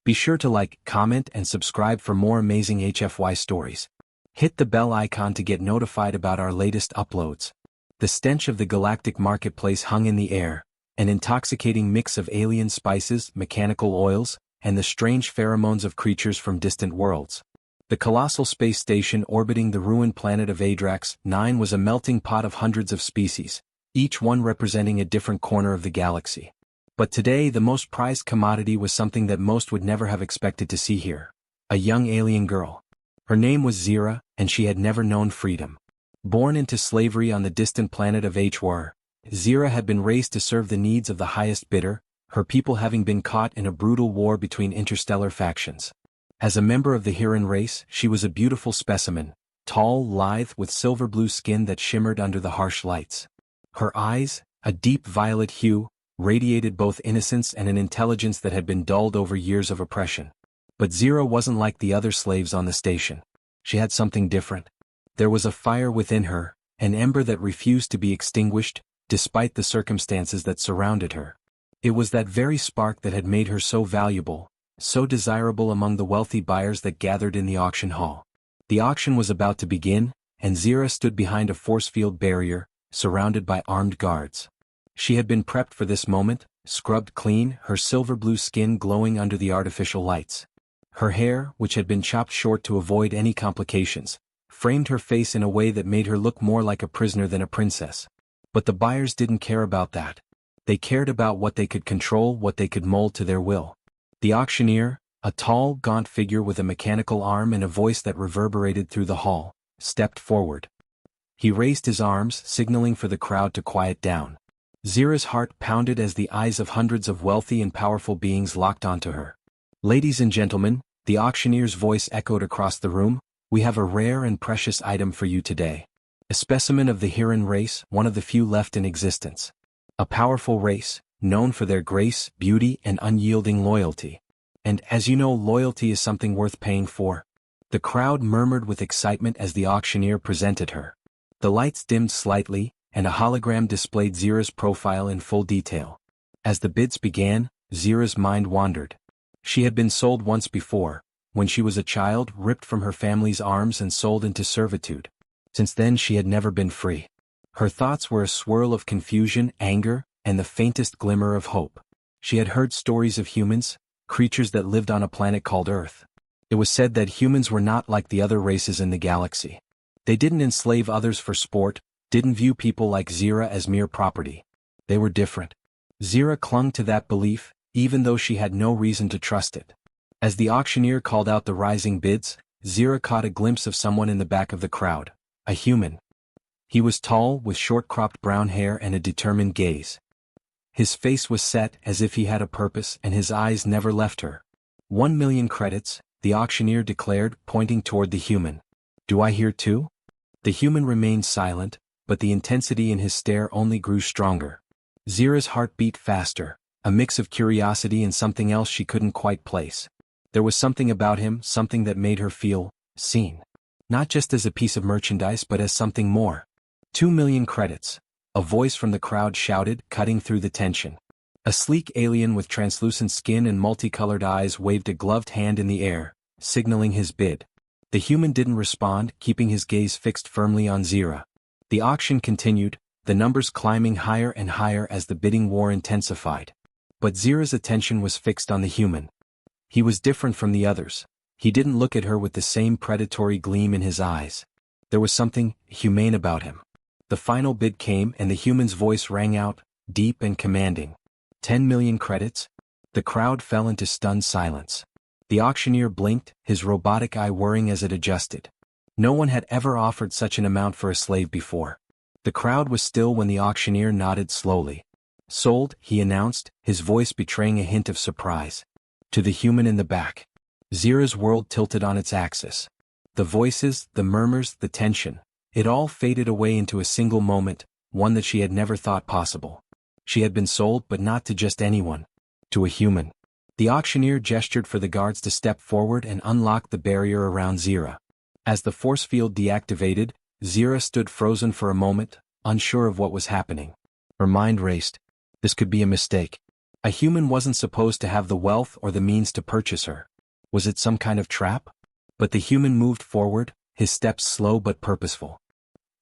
Be sure to like, comment, and subscribe for more amazing HFY stories. Hit the bell icon to get notified about our latest uploads. The stench of the Galactic marketplace hung in the air, an intoxicating mix of alien spices, mechanical oils, and the strange pheromones of creatures from distant worlds. The colossal space station orbiting the ruined planet of Adrax 9 was a melting pot of hundreds of species, each one representing a different corner of the galaxy. But today the most prized commodity was something that most would never have expected to see here. A young alien girl. Her name was Zira, and she had never known freedom. Born into slavery on the distant planet of HFY, Zira had been raised to serve the needs of the highest bidder, her people having been caught in a brutal war between interstellar factions. As a member of the Huron race, she was a beautiful specimen, tall, lithe, with silver blue skin that shimmered under the harsh lights. Her eyes, a deep violet hue, radiated both innocence and an intelligence that had been dulled over years of oppression. But Zira wasn't like the other slaves on the station. She had something different. There was a fire within her, an ember that refused to be extinguished, despite the circumstances that surrounded her. It was that very spark that had made her so valuable, so desirable among the wealthy buyers that gathered in the auction hall. The auction was about to begin, and Zira stood behind a force field barrier, surrounded by armed guards. She had been prepped for this moment, scrubbed clean, her silver blue skin glowing under the artificial lights. Her hair, which had been chopped short to avoid any complications, framed her face in a way that made her look more like a prisoner than a princess. But the buyers didn't care about that. They cared about what they could control, what they could mold to their will. The auctioneer, a tall, gaunt figure with a mechanical arm and a voice that reverberated through the hall, stepped forward. He raised his arms, signaling for the crowd to quiet down. Zira's heart pounded as the eyes of hundreds of wealthy and powerful beings locked onto her. "Ladies and gentlemen," the auctioneer's voice echoed across the room, "we have a rare and precious item for you today. A specimen of the Huron race, one of the few left in existence. A powerful race, known for their grace, beauty, and unyielding loyalty. And as you know, loyalty is something worth paying for." The crowd murmured with excitement as the auctioneer presented her. The lights dimmed slightly, and a hologram displayed Zira's profile in full detail. As the bids began, Zira's mind wandered. She had been sold once before, when she was a child, ripped from her family's arms and sold into servitude. Since then she had never been free. Her thoughts were a swirl of confusion, anger, and the faintest glimmer of hope. She had heard stories of humans, creatures that lived on a planet called Earth. It was said that humans were not like the other races in the galaxy. They didn't enslave others for sport, didn't view people like Zira as mere property. They were different. Zira clung to that belief, even though she had no reason to trust it. As the auctioneer called out the rising bids, Zira caught a glimpse of someone in the back of the crowd, a human. He was tall, with short-cropped brown hair and a determined gaze. His face was set as if he had a purpose, and his eyes never left her. 1,000,000 credits, the auctioneer declared, pointing toward the human. "Do I hear too?" The human remained silent, but the intensity in his stare only grew stronger. Zira's heart beat faster, a mix of curiosity and something else she couldn't quite place. There was something about him, something that made her feel seen. Not just as a piece of merchandise but as something more. 2,000,000 credits, a voice from the crowd shouted, cutting through the tension. A sleek alien with translucent skin and multicolored eyes waved a gloved hand in the air, signaling his bid. The human didn't respond, keeping his gaze fixed firmly on Zira. The auction continued, the numbers climbing higher and higher as the bidding war intensified. But Zira's attention was fixed on the human. He was different from the others. He didn't look at her with the same predatory gleam in his eyes. There was something humane about him. The final bid came and the human's voice rang out, deep and commanding. 10,000,000 credits? The crowd fell into stunned silence. The auctioneer blinked, his robotic eye whirring as it adjusted. No one had ever offered such an amount for a slave before. The crowd was still when the auctioneer nodded slowly. "Sold," he announced, his voice betraying a hint of surprise. To the human in the back. Zira's world tilted on its axis. The voices, the murmurs, the tension. It all faded away into a single moment, one that she had never thought possible. She had been sold, but not to just anyone. To a human. The auctioneer gestured for the guards to step forward and unlock the barrier around Zira. As the force field deactivated, Zira stood frozen for a moment, unsure of what was happening. Her mind raced. This could be a mistake. A human wasn't supposed to have the wealth or the means to purchase her. Was it some kind of trap? But the human moved forward, his steps slow but purposeful.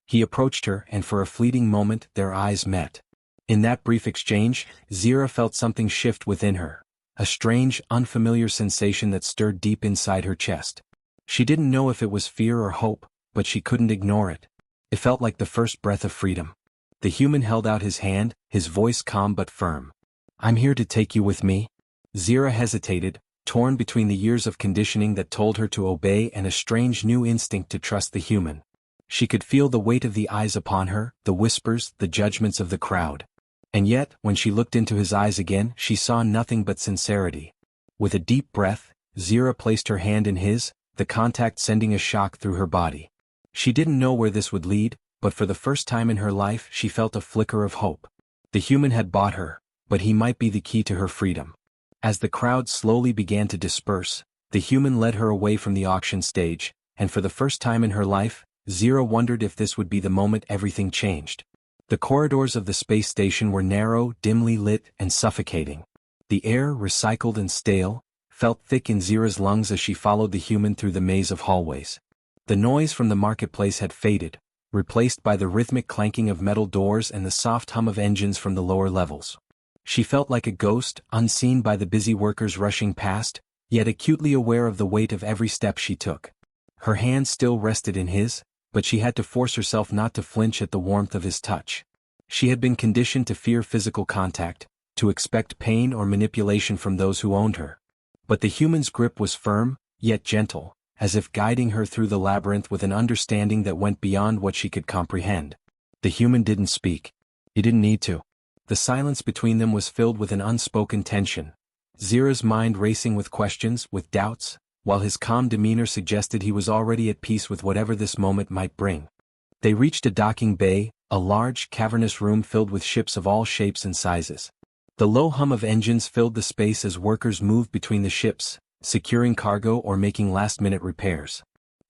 He approached her, and for a fleeting moment their eyes met. In that brief exchange, Zira felt something shift within her. A strange, unfamiliar sensation that stirred deep inside her chest. She didn't know if it was fear or hope, but she couldn't ignore it. It felt like the first breath of freedom. The human held out his hand, his voice calm but firm. "I'm here to take you with me." Zira hesitated, torn between the years of conditioning that told her to obey and a strange new instinct to trust the human. She could feel the weight of the eyes upon her, the whispers, the judgments of the crowd. And yet, when she looked into his eyes again, she saw nothing but sincerity. With a deep breath, Zira placed her hand in his, the contact sending a shock through her body. She didn't know where this would lead, but for the first time in her life she felt a flicker of hope. The human had bought her, but he might be the key to her freedom. As the crowd slowly began to disperse, the human led her away from the auction stage, and for the first time in her life, Zira wondered if this would be the moment everything changed. The corridors of the space station were narrow, dimly lit, and suffocating. The air, recycled and stale, felt thick in Zira's lungs as she followed the human through the maze of hallways. The noise from the marketplace had faded, replaced by the rhythmic clanking of metal doors and the soft hum of engines from the lower levels. She felt like a ghost, unseen by the busy workers rushing past, yet acutely aware of the weight of every step she took. Her hand still rested in his, but she had to force herself not to flinch at the warmth of his touch. She had been conditioned to fear physical contact, to expect pain or manipulation from those who owned her. But the human's grip was firm, yet gentle, as if guiding her through the labyrinth with an understanding that went beyond what she could comprehend. The human didn't speak. He didn't need to. The silence between them was filled with an unspoken tension. Zira's mind racing with questions, with doubts, while his calm demeanor suggested he was already at peace with whatever this moment might bring. They reached a docking bay, a large, cavernous room filled with ships of all shapes and sizes. The low hum of engines filled the space as workers moved between the ships, securing cargo or making last-minute repairs.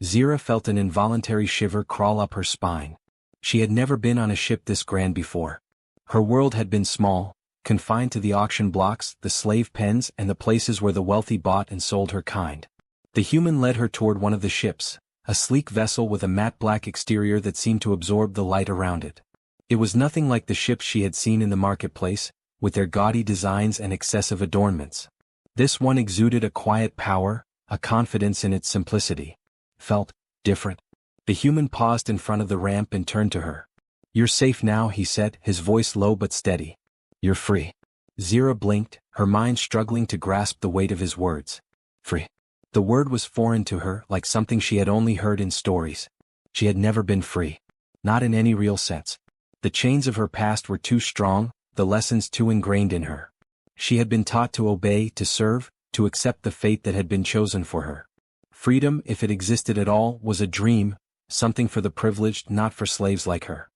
Zira felt an involuntary shiver crawl up her spine. She had never been on a ship this grand before. Her world had been small, confined to the auction blocks, the slave pens, and the places where the wealthy bought and sold her kind. The human led her toward one of the ships, a sleek vessel with a matte black exterior that seemed to absorb the light around it. It was nothing like the ships she had seen in the marketplace, with their gaudy designs and excessive adornments. This one exuded a quiet power, a confidence in its simplicity. Felt different. The human paused in front of the ramp and turned to her. "You're safe now," he said, his voice low but steady. "You're free." Zira blinked, her mind struggling to grasp the weight of his words. Free. The word was foreign to her, like something she had only heard in stories. She had never been free. Not in any real sense. The chains of her past were too strong, the lessons too ingrained in her. She had been taught to obey, to serve, to accept the fate that had been chosen for her. Freedom, if it existed at all, was a dream, something for the privileged, not for slaves like her.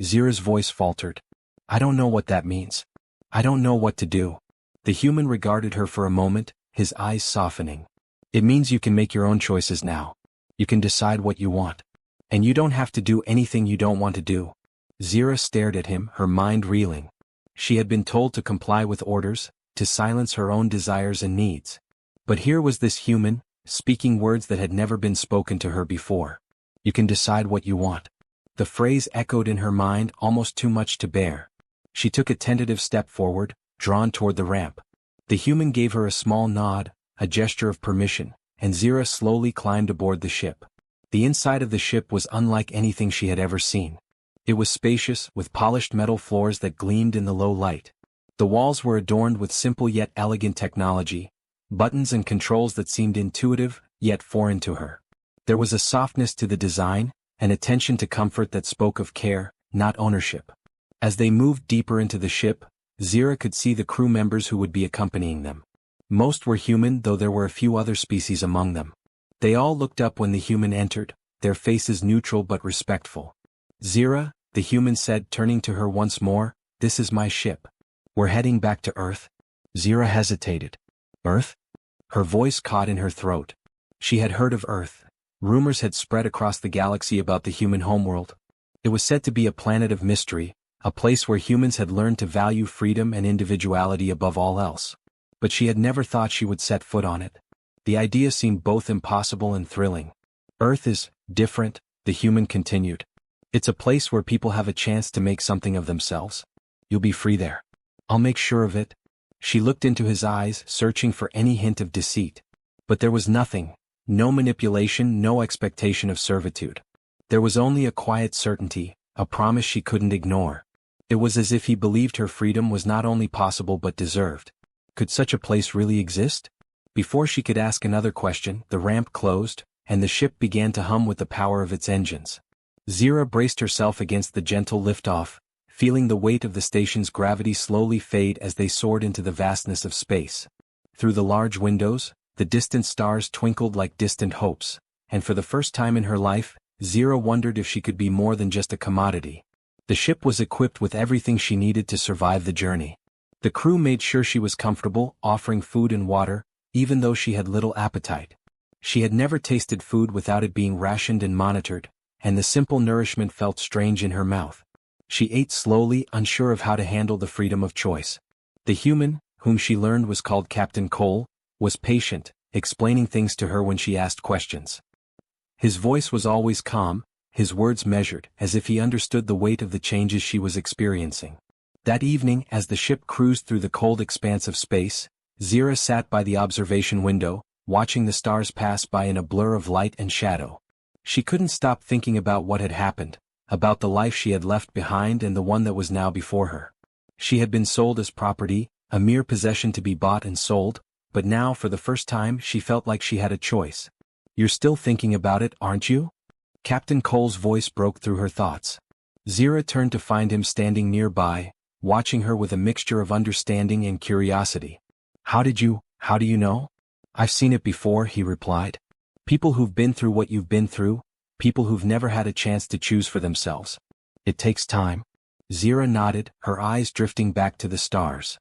Zira's voice faltered. "I don't know what that means. I don't know what to do." The human regarded her for a moment, his eyes softening. "It means you can make your own choices now. You can decide what you want. And you don't have to do anything you don't want to do." Zira stared at him, her mind reeling. She had been told to comply with orders, to silence her own desires and needs. But here was this human, speaking words that had never been spoken to her before. "You can decide what you want." The phrase echoed in her mind, almost too much to bear. She took a tentative step forward, drawn toward the ramp. The human gave her a small nod, a gesture of permission, and Zira slowly climbed aboard the ship. The inside of the ship was unlike anything she had ever seen. It was spacious, with polished metal floors that gleamed in the low light. The walls were adorned with simple yet elegant technology, buttons and controls that seemed intuitive, yet foreign to her. There was a softness to the design, an attention to comfort that spoke of care, not ownership. As they moved deeper into the ship, Zira could see the crew members who would be accompanying them. Most were human, though there were a few other species among them. They all looked up when the human entered, their faces neutral but respectful. "Zira," the human said, turning to her once more, "this is my ship. We're heading back to Earth." Zira hesitated. "Earth?" Her voice caught in her throat. She had heard of Earth. Rumors had spread across the galaxy about the human homeworld. It was said to be a planet of mystery, a place where humans had learned to value freedom and individuality above all else. But she had never thought she would set foot on it. The idea seemed both impossible and thrilling. Earth is different, the human continued. It's a place where people have a chance to make something of themselves. You'll be free there. I'll make sure of it. She looked into his eyes, searching for any hint of deceit. But there was nothing, no manipulation, no expectation of servitude. There was only a quiet certainty, a promise she couldn't ignore. It was as if he believed her freedom was not only possible but deserved. Could such a place really exist? Before she could ask another question, the ramp closed, and the ship began to hum with the power of its engines. Zira braced herself against the gentle liftoff, feeling the weight of the station's gravity slowly fade as they soared into the vastness of space. Through the large windows, the distant stars twinkled like distant hopes, and for the first time in her life, Zira wondered if she could be more than just a commodity. The ship was equipped with everything she needed to survive the journey. The crew made sure she was comfortable, offering food and water, even though she had little appetite. She had never tasted food without it being rationed and monitored, and the simple nourishment felt strange in her mouth. She ate slowly, unsure of how to handle the freedom of choice. The human, whom she learned was called Captain Cole, was patient, explaining things to her when she asked questions. His voice was always calm, his words measured, as if he understood the weight of the changes she was experiencing. That evening, as the ship cruised through the cold expanse of space, Zira sat by the observation window, watching the stars pass by in a blur of light and shadow. She couldn't stop thinking about what had happened, about the life she had left behind and the one that was now before her. She had been sold as property, a mere possession to be bought and sold, but now for the first time she felt like she had a choice. "You're still thinking about it, aren't you?" Captain Cole's voice broke through her thoughts. Zira turned to find him standing nearby, watching her with a mixture of understanding and curiosity. How do you know?" "I've seen it before," he replied. "People who've been through what you've been through, people who've never had a chance to choose for themselves. It takes time." Zira nodded, her eyes drifting back to the stars.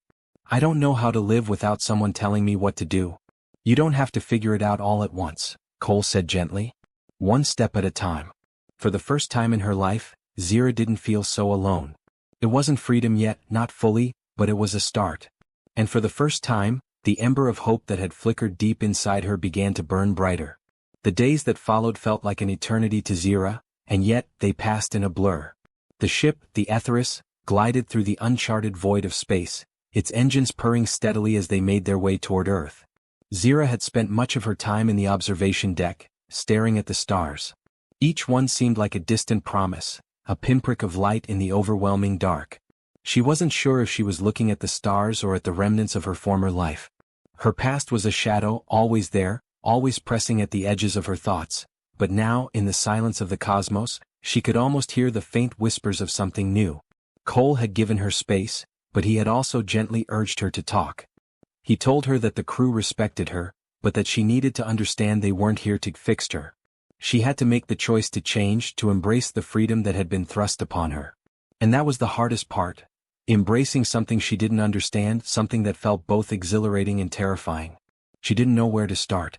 "I don't know how to live without someone telling me what to do." "You don't have to figure it out all at once," Cole said gently. "One step at a time." For the first time in her life, Zira didn't feel so alone. It wasn't freedom yet, not fully, but it was a start. And for the first time, the ember of hope that had flickered deep inside her began to burn brighter. The days that followed felt like an eternity to Zira, and yet they passed in a blur. The ship, the Etheris, glided through the uncharted void of space, its engines purring steadily as they made their way toward Earth. Zira had spent much of her time in the observation deck, staring at the stars. Each one seemed like a distant promise, a pinprick of light in the overwhelming dark. She wasn't sure if she was looking at the stars or at the remnants of her former life. Her past was a shadow, always there, always pressing at the edges of her thoughts, but now, in the silence of the cosmos, she could almost hear the faint whispers of something new. Cole had given her space, but he had also gently urged her to talk. He told her that the crew respected her, but that she needed to understand they weren't here to fix her. She had to make the choice to change, to embrace the freedom that had been thrust upon her. And that was the hardest part. Embracing something she didn't understand, something that felt both exhilarating and terrifying. She didn't know where to start.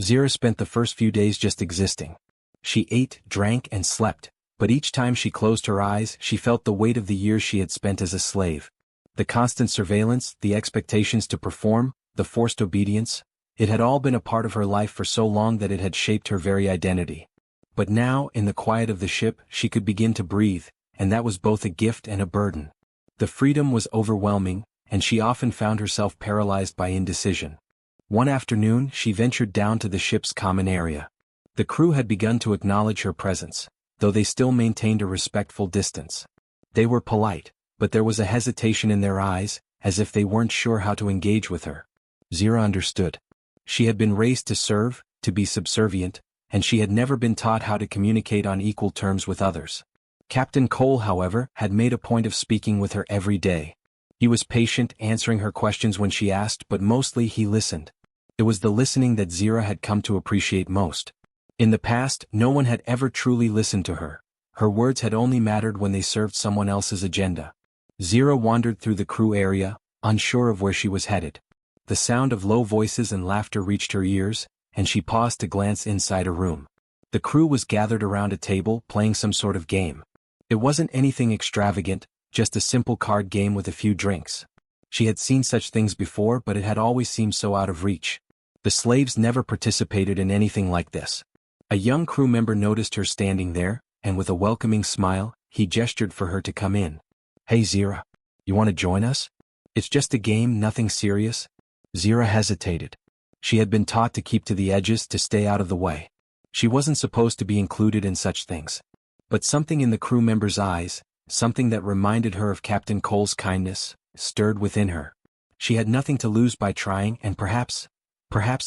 Zira spent the first few days just existing. She ate, drank, and slept, but each time she closed her eyes, she felt the weight of the years she had spent as a slave. The constant surveillance, the expectations to perform, the forced obedience, it had all been a part of her life for so long that it had shaped her very identity. But now, in the quiet of the ship, she could begin to breathe, and that was both a gift and a burden. The freedom was overwhelming, and she often found herself paralyzed by indecision. One afternoon, she ventured down to the ship's common area. The crew had begun to acknowledge her presence, though they still maintained a respectful distance. They were polite, but there was a hesitation in their eyes, as if they weren't sure how to engage with her. Zira understood. She had been raised to serve, to be subservient, and she had never been taught how to communicate on equal terms with others. Captain Cole, however, had made a point of speaking with her every day. He was patient, answering her questions when she asked, but mostly he listened. It was the listening that Zira had come to appreciate most. In the past, no one had ever truly listened to her. Her words had only mattered when they served someone else's agenda. Zira wandered through the crew area, unsure of where she was headed. The sound of low voices and laughter reached her ears, and she paused to glance inside a room. The crew was gathered around a table, playing some sort of game. It wasn't anything extravagant, just a simple card game with a few drinks. She had seen such things before, but it had always seemed so out of reach. The slaves never participated in anything like this. A young crew member noticed her standing there, and with a welcoming smile, he gestured for her to come in. "Hey Zira, you want to join us? It's just a game, nothing serious." Zira hesitated. She had been taught to keep to the edges, to stay out of the way. She wasn't supposed to be included in such things. But something in the crew member's eyes, something that reminded her of Captain Cole's kindness, stirred within her. She had nothing to lose by trying, and perhaps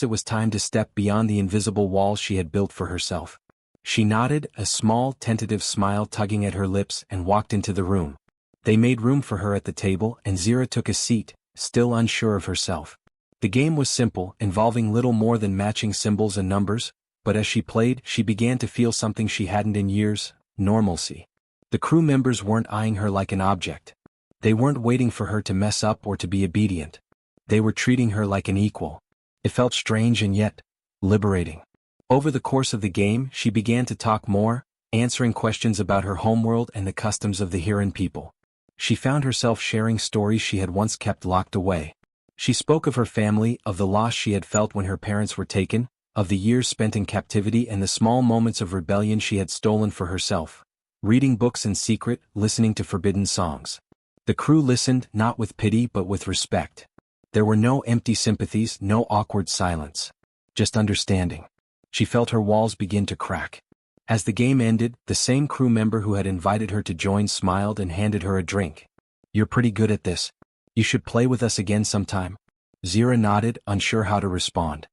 it was time to step beyond the invisible walls she had built for herself. She nodded, a small, tentative smile tugging at her lips, and walked into the room. They made room for her at the table, and Zira took a seat, still unsure of herself. The game was simple, involving little more than matching symbols and numbers, but as she played, she began to feel something she hadn't in years: normalcy. The crew members weren't eyeing her like an object. They weren't waiting for her to mess up or to be obedient. They were treating her like an equal. It felt strange and yet liberating. Over the course of the game, she began to talk more, answering questions about her homeworld and the customs of the Huron people. She found herself sharing stories she had once kept locked away. She spoke of her family, of the loss she had felt when her parents were taken, of the years spent in captivity and the small moments of rebellion she had stolen for herself. Reading books in secret, listening to forbidden songs. The crew listened, not with pity but with respect. There were no empty sympathies, no awkward silence. Just understanding. She felt her walls begin to crack. As the game ended, the same crew member who had invited her to join smiled and handed her a drink. "You're pretty good at this. You should play with us again sometime." Zira nodded, unsure how to respond.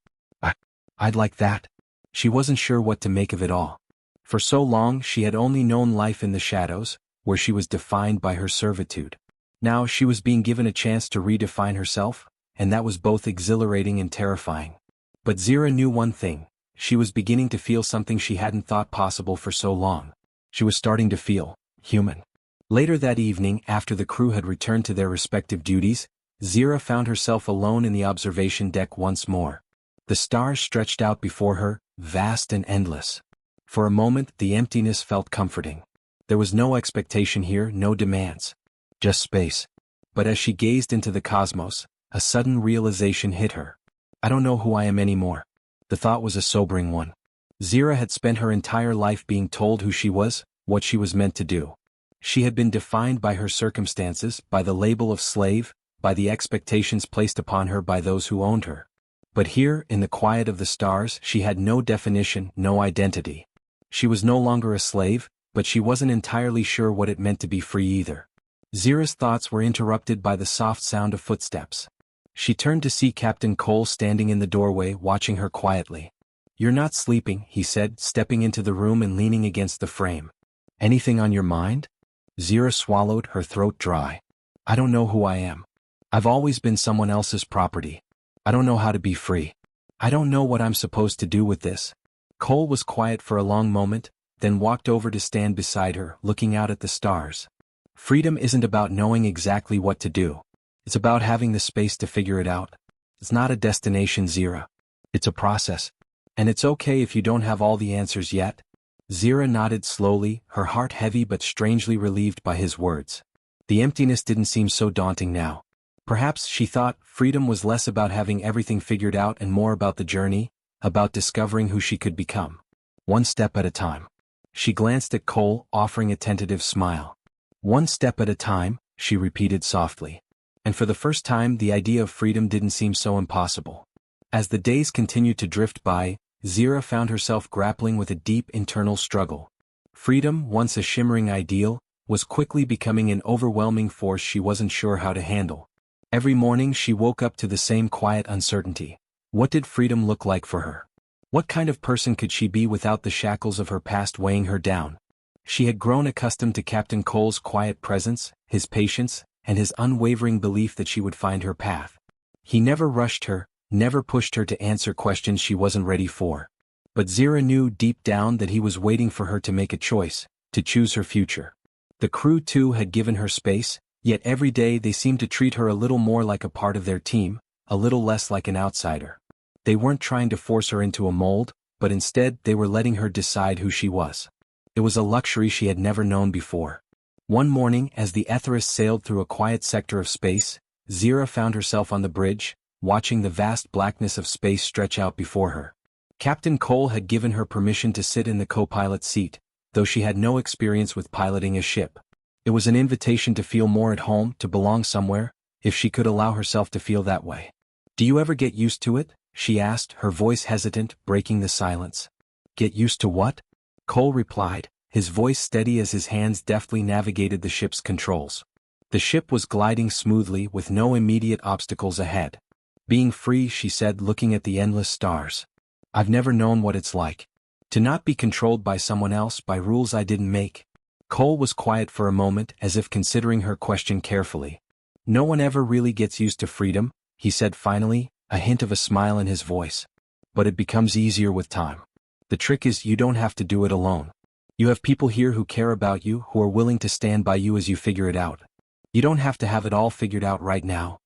I'd like that." She wasn't sure what to make of it all. For so long she had only known life in the shadows, where she was defined by her servitude. Now she was being given a chance to redefine herself, and that was both exhilarating and terrifying. But Zira knew one thing: she was beginning to feel something she hadn't thought possible for so long. She was starting to feel human. Later that evening, after the crew had returned to their respective duties, Zira found herself alone in the observation deck once more. The stars stretched out before her, vast and endless. For a moment, the emptiness felt comforting. There was no expectation here, no demands. Just space. But as she gazed into the cosmos, a sudden realization hit her. I don't know who I am anymore. The thought was a sobering one. Zira had spent her entire life being told who she was, what she was meant to do. She had been defined by her circumstances, by the label of slave, by the expectations placed upon her by those who owned her. But here, in the quiet of the stars, she had no definition, no identity. She was no longer a slave, but she wasn't entirely sure what it meant to be free either. Zira's thoughts were interrupted by the soft sound of footsteps. She turned to see Captain Cole standing in the doorway, watching her quietly. "You're not sleeping," he said, stepping into the room and leaning against the frame. "Anything on your mind?" Zira swallowed, her throat dry. "I don't know who I am. I've always been someone else's property. I don't know how to be free. I don't know what I'm supposed to do with this." Cole was quiet for a long moment, then walked over to stand beside her, looking out at the stars. "Freedom isn't about knowing exactly what to do. It's about having the space to figure it out. It's not a destination, Zira. It's a process. And it's okay if you don't have all the answers yet." Zira nodded slowly, her heart heavy but strangely relieved by his words. The emptiness didn't seem so daunting now. Perhaps, she thought, freedom was less about having everything figured out and more about the journey, about discovering who she could become. One step at a time. She glanced at Cole, offering a tentative smile. "One step at a time," she repeated softly. And for the first time, the idea of freedom didn't seem so impossible. As the days continued to drift by, Zira found herself grappling with a deep internal struggle. Freedom, once a shimmering ideal, was quickly becoming an overwhelming force she wasn't sure how to handle. Every morning she woke up to the same quiet uncertainty. What did freedom look like for her? What kind of person could she be without the shackles of her past weighing her down? She had grown accustomed to Captain Cole's quiet presence, his patience, and his unwavering belief that she would find her path. He never rushed her, never pushed her to answer questions she wasn't ready for. But Zira knew deep down that he was waiting for her to make a choice, to choose her future. The crew too had given her space, yet every day they seemed to treat her a little more like a part of their team, a little less like an outsider. They weren't trying to force her into a mold, but instead they were letting her decide who she was. It was a luxury she had never known before. One morning, as the Etheris sailed through a quiet sector of space, Zira found herself on the bridge, watching the vast blackness of space stretch out before her. Captain Cole had given her permission to sit in the co-pilot seat, though she had no experience with piloting a ship. It was an invitation to feel more at home, to belong somewhere, if she could allow herself to feel that way. "Do you ever get used to it?" she asked, her voice hesitant, breaking the silence. "Get used to what?" Cole replied, his voice steady as his hands deftly navigated the ship's controls. The ship was gliding smoothly with no immediate obstacles ahead. "Being free," she said, looking at the endless stars. "I've never known what it's like. To not be controlled by someone else, by rules I didn't make." Cole was quiet for a moment, as if considering her question carefully. "No one ever really gets used to freedom," he said finally, a hint of a smile in his voice. "But it becomes easier with time. The trick is you don't have to do it alone. You have people here who care about you, who are willing to stand by you as you figure it out. You don't have to have it all figured out right now."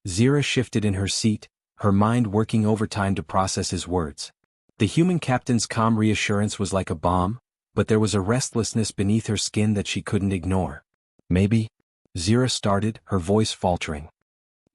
Zira shifted in her seat, her mind working overtime to process his words. The human captain's calm reassurance was like a balm, but there was a restlessness beneath her skin that she couldn't ignore. "Maybe," Zira started, her voice faltering.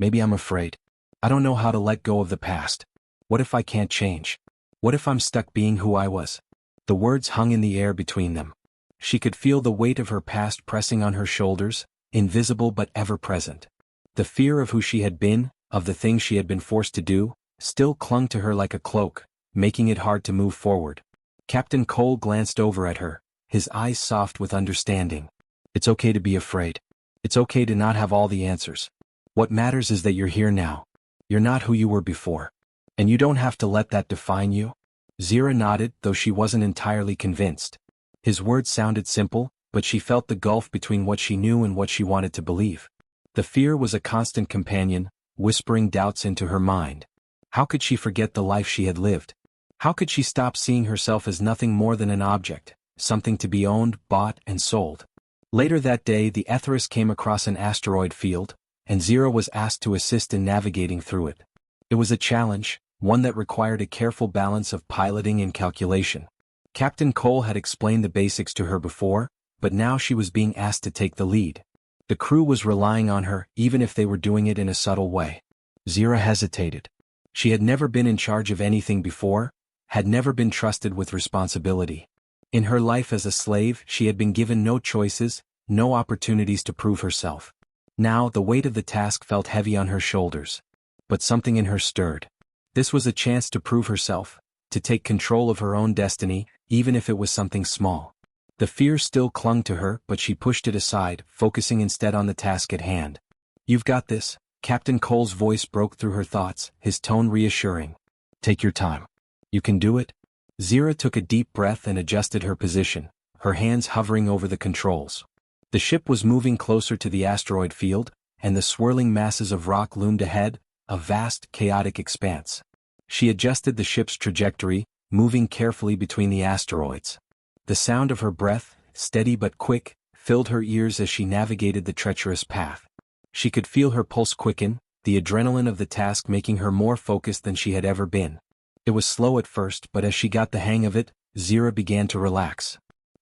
"Maybe I'm afraid. I don't know how to let go of the past. What if I can't change? What if I'm stuck being who I was?" The words hung in the air between them. She could feel the weight of her past pressing on her shoulders, invisible but ever present. The fear of who she had been, of the things she had been forced to do, still clung to her like a cloak, making it hard to move forward. Captain Cole glanced over at her, his eyes soft with understanding. "It's okay to be afraid. It's okay to not have all the answers. What matters is that you're here now. You're not who you were before. And you don't have to let that define you." Zira nodded, though she wasn't entirely convinced. His words sounded simple, but she felt the gulf between what she knew and what she wanted to believe. The fear was a constant companion, whispering doubts into her mind. How could she forget the life she had lived? How could she stop seeing herself as nothing more than an object, something to be owned, bought, and sold? Later that day, the Etheris came across an asteroid field, and Zira was asked to assist in navigating through it. It was a challenge, one that required a careful balance of piloting and calculation. Captain Cole had explained the basics to her before, but now she was being asked to take the lead. The crew was relying on her, even if they were doing it in a subtle way. Zira hesitated. She had never been in charge of anything before, had never been trusted with responsibility. In her life as a slave, she had been given no choices, no opportunities to prove herself. Now the weight of the task felt heavy on her shoulders. But something in her stirred. This was a chance to prove herself, to take control of her own destiny, even if it was something small. The fear still clung to her, but she pushed it aside, focusing instead on the task at hand. "You've got this." Captain Cole's voice broke through her thoughts, his tone reassuring. "Take your time. You can do it." Zira took a deep breath and adjusted her position, her hands hovering over the controls. The ship was moving closer to the asteroid field, and the swirling masses of rock loomed ahead, a vast, chaotic expanse. She adjusted the ship's trajectory, moving carefully between the asteroids. The sound of her breath, steady but quick, filled her ears as she navigated the treacherous path. She could feel her pulse quicken, the adrenaline of the task making her more focused than she had ever been. It was slow at first, but as she got the hang of it, Zira began to relax.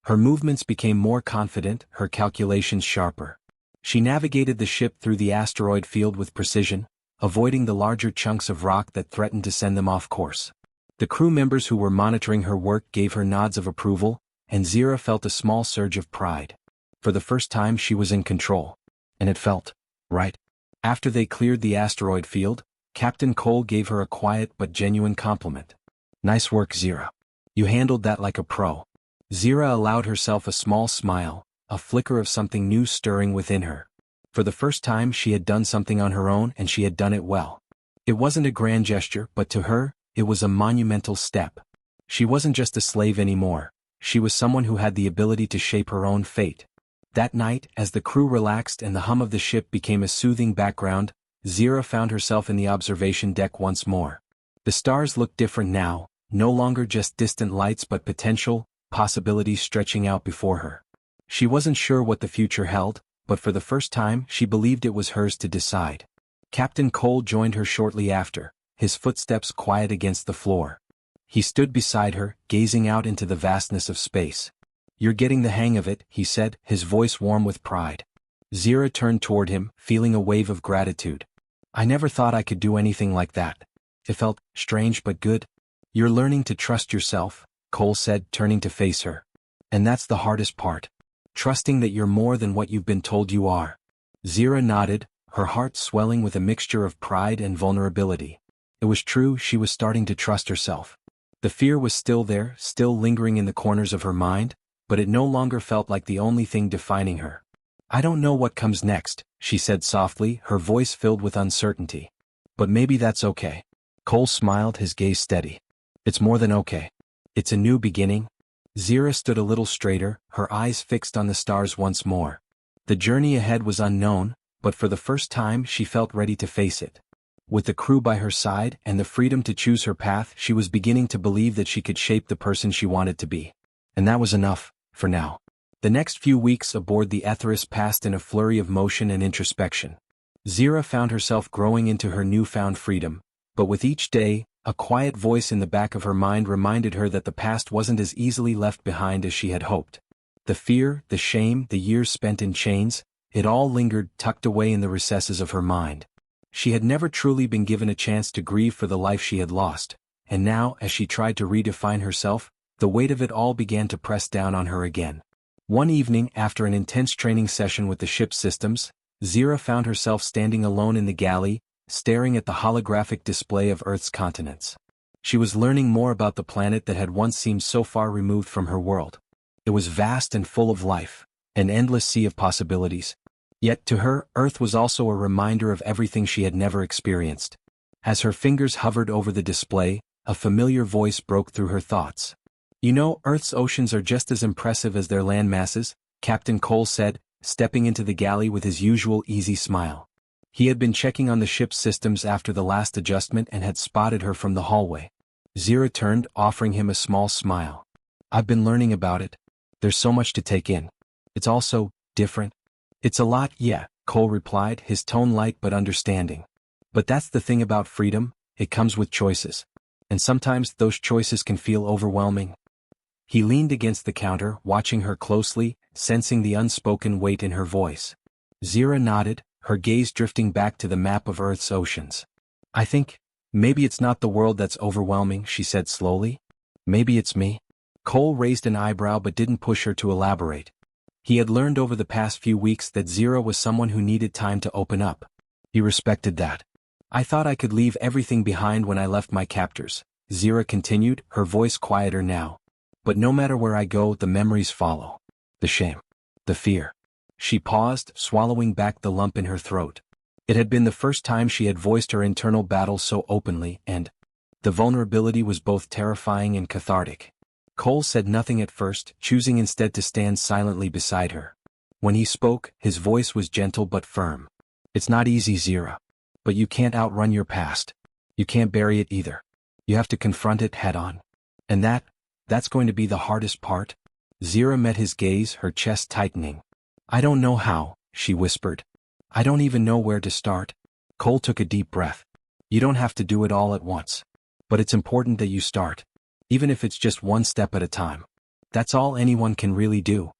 Her movements became more confident, her calculations sharper. She navigated the ship through the asteroid field with precision, avoiding the larger chunks of rock that threatened to send them off course. The crew members who were monitoring her work gave her nods of approval, and Zira felt a small surge of pride. For the first time she was in control. And it felt right. After they cleared the asteroid field, Captain Cole gave her a quiet but genuine compliment. "Nice work, Zira. You handled that like a pro." Zira allowed herself a small smile, a flicker of something new stirring within her. For the first time she had done something on her own, and she had done it well. It wasn't a grand gesture, but to her, it was a monumental step. She wasn't just a slave anymore, she was someone who had the ability to shape her own fate. That night, as the crew relaxed and the hum of the ship became a soothing background, Zira found herself in the observation deck once more. The stars looked different now, no longer just distant lights but potential, possibilities stretching out before her. She wasn't sure what the future held, but for the first time she believed it was hers to decide. Captain Cole joined her shortly after, his footsteps quiet against the floor. He stood beside her, gazing out into the vastness of space. "You're getting the hang of it," he said, his voice warm with pride. Zira turned toward him, feeling a wave of gratitude. "I never thought I could do anything like that." It felt strange but good. "You're learning to trust yourself," Cole said, turning to face her. "And that's the hardest part. Trusting that you're more than what you've been told you are." Zira nodded, her heart swelling with a mixture of pride and vulnerability. It was true, she was starting to trust herself. The fear was still there, still lingering in the corners of her mind, but it no longer felt like the only thing defining her. "I don't know what comes next," she said softly, her voice filled with uncertainty. "But maybe that's okay." Cole smiled, his gaze steady. "It's more than okay. It's a new beginning." Zira stood a little straighter, her eyes fixed on the stars once more. The journey ahead was unknown, but for the first time she felt ready to face it. With the crew by her side and the freedom to choose her path, she was beginning to believe that she could shape the person she wanted to be. And that was enough, for now. The next few weeks aboard the Etheris passed in a flurry of motion and introspection. Zira found herself growing into her newfound freedom, but with each day, a quiet voice in the back of her mind reminded her that the past wasn't as easily left behind as she had hoped. The fear, the shame, the years spent in chains, it all lingered tucked away in the recesses of her mind. She had never truly been given a chance to grieve for the life she had lost, and now, as she tried to redefine herself, the weight of it all began to press down on her again. One evening, after an intense training session with the ship's systems, Zira found herself standing alone in the galley, staring at the holographic display of Earth's continents. She was learning more about the planet that had once seemed so far removed from her world. It was vast and full of life, an endless sea of possibilities. Yet to her, Earth was also a reminder of everything she had never experienced. As her fingers hovered over the display, a familiar voice broke through her thoughts. "You know, Earth's oceans are just as impressive as their land masses," Captain Cole said, stepping into the galley with his usual easy smile. He had been checking on the ship's systems after the last adjustment and had spotted her from the hallway. Zira turned, offering him a small smile. "I've been learning about it. There's so much to take in. It's all so different." "It's a lot, yeah," Cole replied, his tone light but understanding. "But that's the thing about freedom, it comes with choices. And sometimes those choices can feel overwhelming." He leaned against the counter, watching her closely, sensing the unspoken weight in her voice. Zira nodded, her gaze drifting back to the map of Earth's oceans. "I think, maybe it's not the world that's overwhelming," she said slowly. "Maybe it's me." Cole raised an eyebrow but didn't push her to elaborate. He had learned over the past few weeks that Zira was someone who needed time to open up. He respected that. "I thought I could leave everything behind when I left my captors," Zira continued, her voice quieter now. "But no matter where I go, the memories follow. The shame. The fear." She paused, swallowing back the lump in her throat. It had been the first time she had voiced her internal battle so openly, and the vulnerability was both terrifying and cathartic. Cole said nothing at first, choosing instead to stand silently beside her. When he spoke, his voice was gentle but firm. "It's not easy, Zira. But you can't outrun your past. You can't bury it either. You have to confront it head-on. And that's going to be the hardest part." Zira met his gaze, her chest tightening. "I don't know how," she whispered. "I don't even know where to start." Cole took a deep breath. "You don't have to do it all at once. But it's important that you start. Even if it's just one step at a time. That's all anyone can really do."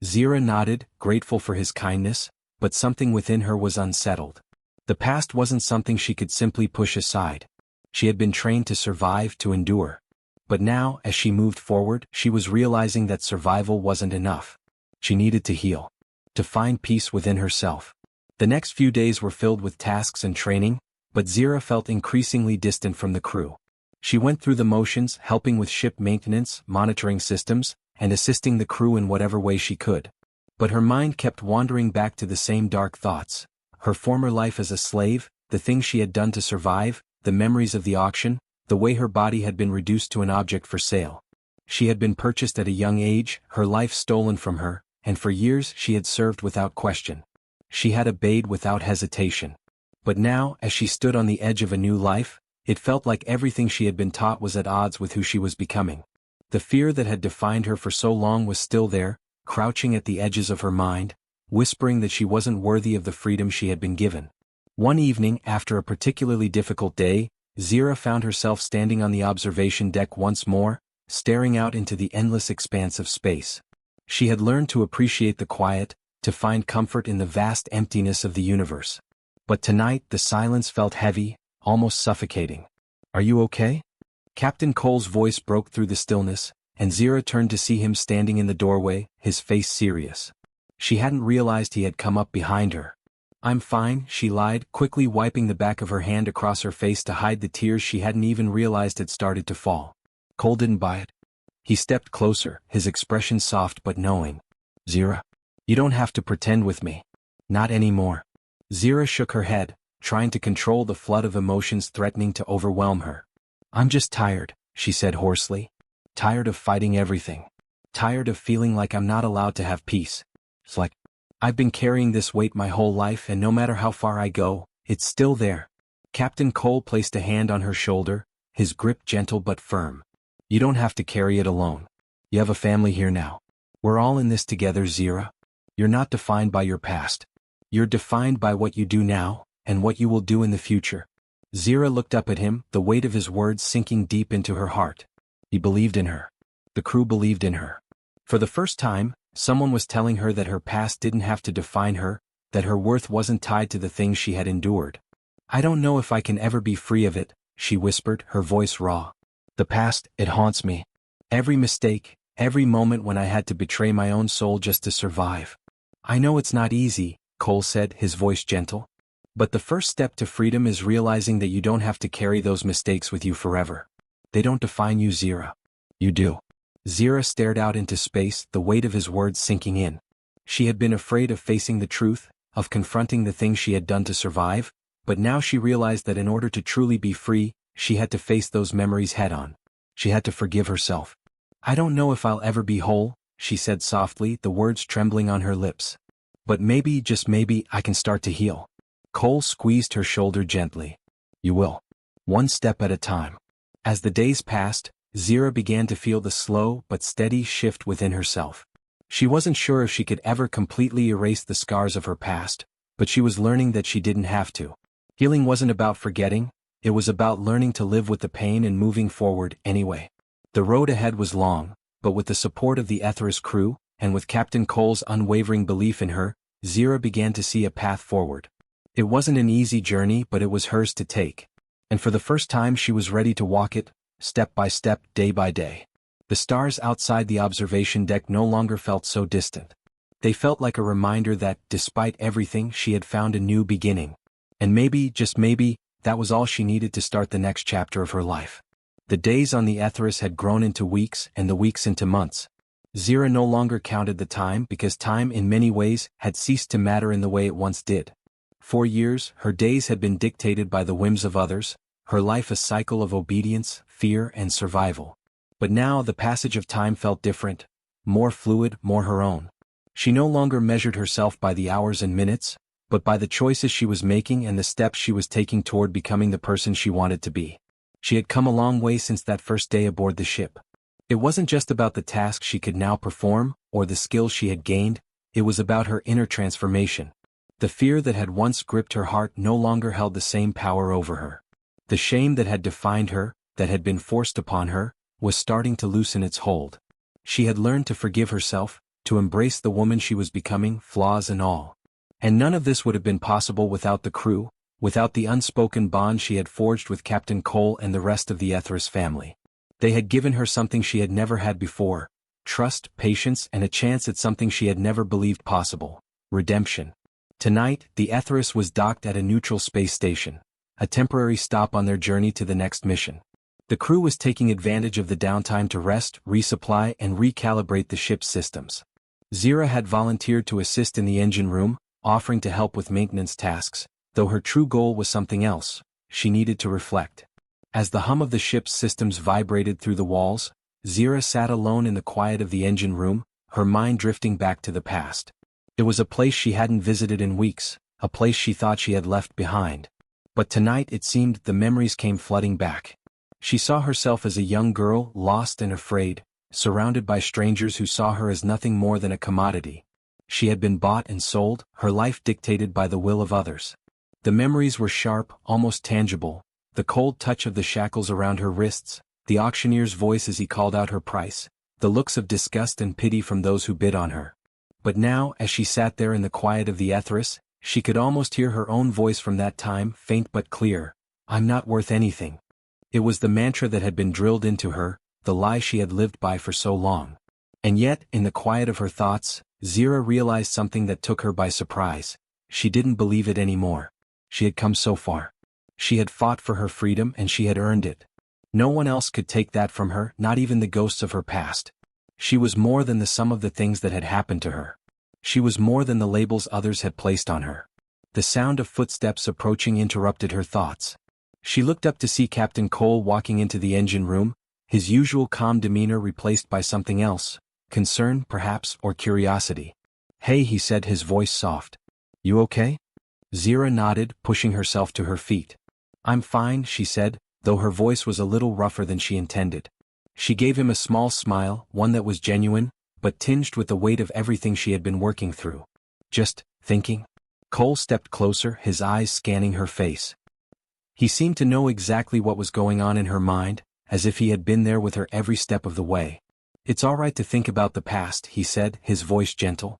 Zira nodded, grateful for his kindness, but something within her was unsettled. The past wasn't something she could simply push aside. She had been trained to survive, to endure. But now, as she moved forward, she was realizing that survival wasn't enough. She needed to heal. To find peace within herself. The next few days were filled with tasks and training, but Zira felt increasingly distant from the crew. She went through the motions, helping with ship maintenance, monitoring systems, and assisting the crew in whatever way she could. But her mind kept wandering back to the same dark thoughts. Her former life as a slave, the things she had done to survive, the memories of the auction, the way her body had been reduced to an object for sale. She had been purchased at a young age, her life stolen from her, and for years she had served without question. She had obeyed without hesitation. But now, as she stood on the edge of a new life, it felt like everything she had been taught was at odds with who she was becoming. The fear that had defined her for so long was still there, crouching at the edges of her mind, whispering that she wasn't worthy of the freedom she had been given. One evening, after a particularly difficult day, Zira found herself standing on the observation deck once more, staring out into the endless expanse of space. She had learned to appreciate the quiet, to find comfort in the vast emptiness of the universe. But tonight the silence felt heavy, almost suffocating. "Are you okay?" Captain Cole's voice broke through the stillness, and Zira turned to see him standing in the doorway, his face serious. She hadn't realized he had come up behind her. "I'm fine," she lied, quickly wiping the back of her hand across her face to hide the tears she hadn't even realized had started to fall. "Cole didn't buy it." He stepped closer, his expression soft but knowing. "Zira, you don't have to pretend with me. Not anymore." Zira shook her head, trying to control the flood of emotions threatening to overwhelm her. "I'm just tired," she said hoarsely. "Tired of fighting everything. Tired of feeling like I'm not allowed to have peace. It's like I've been carrying this weight my whole life, and no matter how far I go, it's still there." Captain Cole placed a hand on her shoulder, his grip gentle but firm. "You don't have to carry it alone. You have a family here now. We're all in this together, Zira. You're not defined by your past. You're defined by what you do now, and what you will do in the future." Zira looked up at him, the weight of his words sinking deep into her heart. He believed in her. The crew believed in her. For the first time, someone was telling her that her past didn't have to define her, that her worth wasn't tied to the things she had endured. "I don't know if I can ever be free of it," she whispered, her voice raw. "The past, it haunts me. Every mistake, every moment when I had to betray my own soul just to survive." "I know it's not easy," Cole said, his voice gentle. "But the first step to freedom is realizing that you don't have to carry those mistakes with you forever. They don't define you, Zira. You do." Zira stared out into space, the weight of his words sinking in. She had been afraid of facing the truth, of confronting the things she had done to survive, but now she realized that in order to truly be free, she had to face those memories head-on. She had to forgive herself. "I don't know if I'll ever be whole," she said softly, the words trembling on her lips. "But maybe, just maybe, I can start to heal." Cole squeezed her shoulder gently. "You will. One step at a time." As the days passed, Zira began to feel the slow but steady shift within herself. She wasn't sure if she could ever completely erase the scars of her past, but she was learning that she didn't have to. Healing wasn't about forgetting, it was about learning to live with the pain and moving forward anyway. The road ahead was long, but with the support of the Etheris crew, and with Captain Cole's unwavering belief in her, Zira began to see a path forward. It wasn't an easy journey, but it was hers to take. And for the first time she was ready to walk it, step by step, day by day. The stars outside the observation deck no longer felt so distant. They felt like a reminder that, despite everything, she had found a new beginning. And maybe, just maybe, that was all she needed to start the next chapter of her life. The days on the Etheris had grown into weeks, and the weeks into months. Zira no longer counted the time because time in many ways had ceased to matter in the way it once did. For years, her days had been dictated by the whims of others, her life a cycle of obedience, fear, and survival. But now the passage of time felt different, more fluid, more her own. She no longer measured herself by the hours and minutes, but by the choices she was making and the steps she was taking toward becoming the person she wanted to be. She had come a long way since that first day aboard the ship. It wasn't just about the tasks she could now perform, or the skills she had gained, it was about her inner transformation. The fear that had once gripped her heart no longer held the same power over her. The shame that had defined her, that had been forced upon her, was starting to loosen its hold. She had learned to forgive herself, to embrace the woman she was becoming, flaws and all. And none of this would have been possible without the crew, without the unspoken bond she had forged with Captain Cole and the rest of the Etheris family. They had given her something she had never had before: trust, patience, and a chance at something she had never believed possible: redemption. Tonight, the Etheris was docked at a neutral space station, a temporary stop on their journey to the next mission. The crew was taking advantage of the downtime to rest, resupply, and recalibrate the ship's systems. Zira had volunteered to assist in the engine room, offering to help with maintenance tasks, though her true goal was something else: she needed to reflect. As the hum of the ship's systems vibrated through the walls, Zira sat alone in the quiet of the engine room, her mind drifting back to the past. It was a place she hadn't visited in weeks, a place she thought she had left behind. But tonight it seemed the memories came flooding back. She saw herself as a young girl, lost and afraid, surrounded by strangers who saw her as nothing more than a commodity. She had been bought and sold, her life dictated by the will of others. The memories were sharp, almost tangible: the cold touch of the shackles around her wrists, the auctioneer's voice as he called out her price, the looks of disgust and pity from those who bid on her. But now, as she sat there in the quiet of the Ethris, she could almost hear her own voice from that time, faint but clear. I'm not worth anything. It was the mantra that had been drilled into her, the lie she had lived by for so long. And yet, in the quiet of her thoughts, Zira realized something that took her by surprise. She didn't believe it anymore. She had come so far. She had fought for her freedom and she had earned it. No one else could take that from her, not even the ghosts of her past. She was more than the sum of the things that had happened to her. She was more than the labels others had placed on her. The sound of footsteps approaching interrupted her thoughts. She looked up to see Captain Cole walking into the engine room, his usual calm demeanor replaced by something else, concern, perhaps, or curiosity. Hey, he said, his voice soft. You okay? Zira nodded, pushing herself to her feet. I'm fine, she said, though her voice was a little rougher than she intended. She gave him a small smile, one that was genuine, but tinged with the weight of everything she had been working through. Just thinking? Cole stepped closer, his eyes scanning her face. He seemed to know exactly what was going on in her mind, as if he had been there with her every step of the way. It's all right to think about the past, he said, his voice gentle.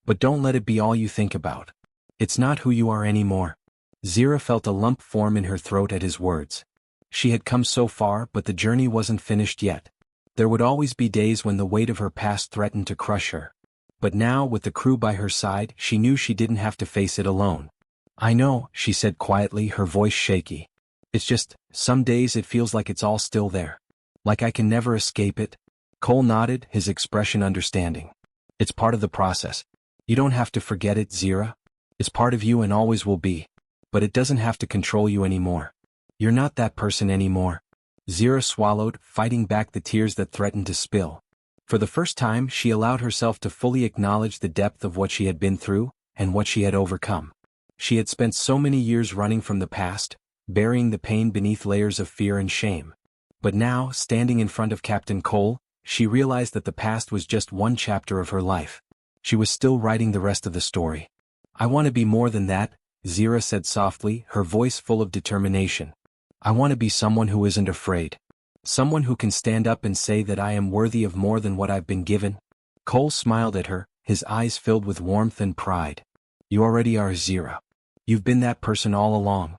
But don't let it be all you think about. It's not who you are anymore. Zira felt a lump form in her throat at his words. She had come so far, but the journey wasn't finished yet. There would always be days when the weight of her past threatened to crush her. But now, with the crew by her side, she knew she didn't have to face it alone. I know, she said quietly, her voice shaky. It's just, some days it feels like it's all still there. Like I can never escape it. Cole nodded, his expression understanding. It's part of the process. You don't have to forget it, Zira. It's part of you and always will be. But it doesn't have to control you anymore. You're not that person anymore. Zira swallowed, fighting back the tears that threatened to spill. For the first time, she allowed herself to fully acknowledge the depth of what she had been through, and what she had overcome. She had spent so many years running from the past, burying the pain beneath layers of fear and shame. But now, standing in front of Captain Cole, she realized that the past was just one chapter of her life. She was still writing the rest of the story. I want to be more than that, Zira said softly, her voice full of determination. I want to be someone who isn't afraid. Someone who can stand up and say that I am worthy of more than what I've been given. Cole smiled at her, his eyes filled with warmth and pride. You already are, Zira. You've been that person all along.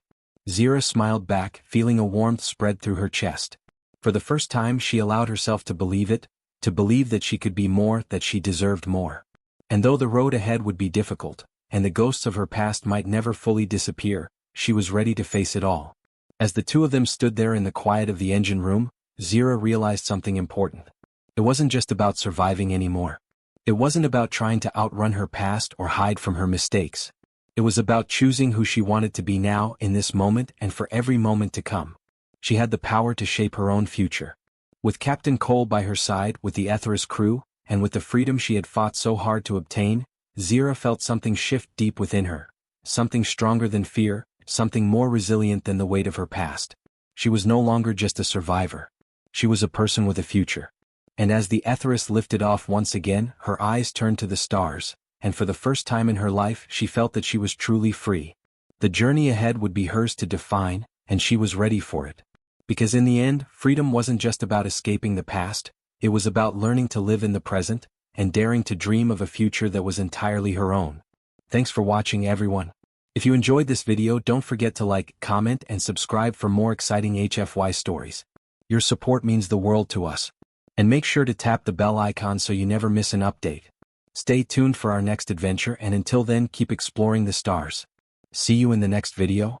Zira smiled back, feeling a warmth spread through her chest. For the first time she allowed herself to believe it, to believe that she could be more, that she deserved more. And though the road ahead would be difficult, and the ghosts of her past might never fully disappear, she was ready to face it all. As the two of them stood there in the quiet of the engine room, Zira realized something important. It wasn't just about surviving anymore. It wasn't about trying to outrun her past or hide from her mistakes. It was about choosing who she wanted to be now, in this moment, and for every moment to come. She had the power to shape her own future. With Captain Cole by her side, with the Ethris crew, and with the freedom she had fought so hard to obtain, Zira felt something shift deep within her. Something stronger than fear, something more resilient than the weight of her past. She was no longer just a survivor. She was a person with a future. And as the Ethris lifted off once again, her eyes turned to the stars, and for the first time in her life she felt that she was truly free. The journey ahead would be hers to define, and she was ready for it. Because in the end, freedom wasn't just about escaping the past, it was about learning to live in the present, and daring to dream of a future that was entirely her own. Thanks for watching, everyone. If you enjoyed this video, don't forget to like, comment, and subscribe for more exciting HFY stories. Your support means the world to us. And make sure to tap the bell icon so you never miss an update. Stay tuned for our next adventure, and until then, keep exploring the stars. See you in the next video.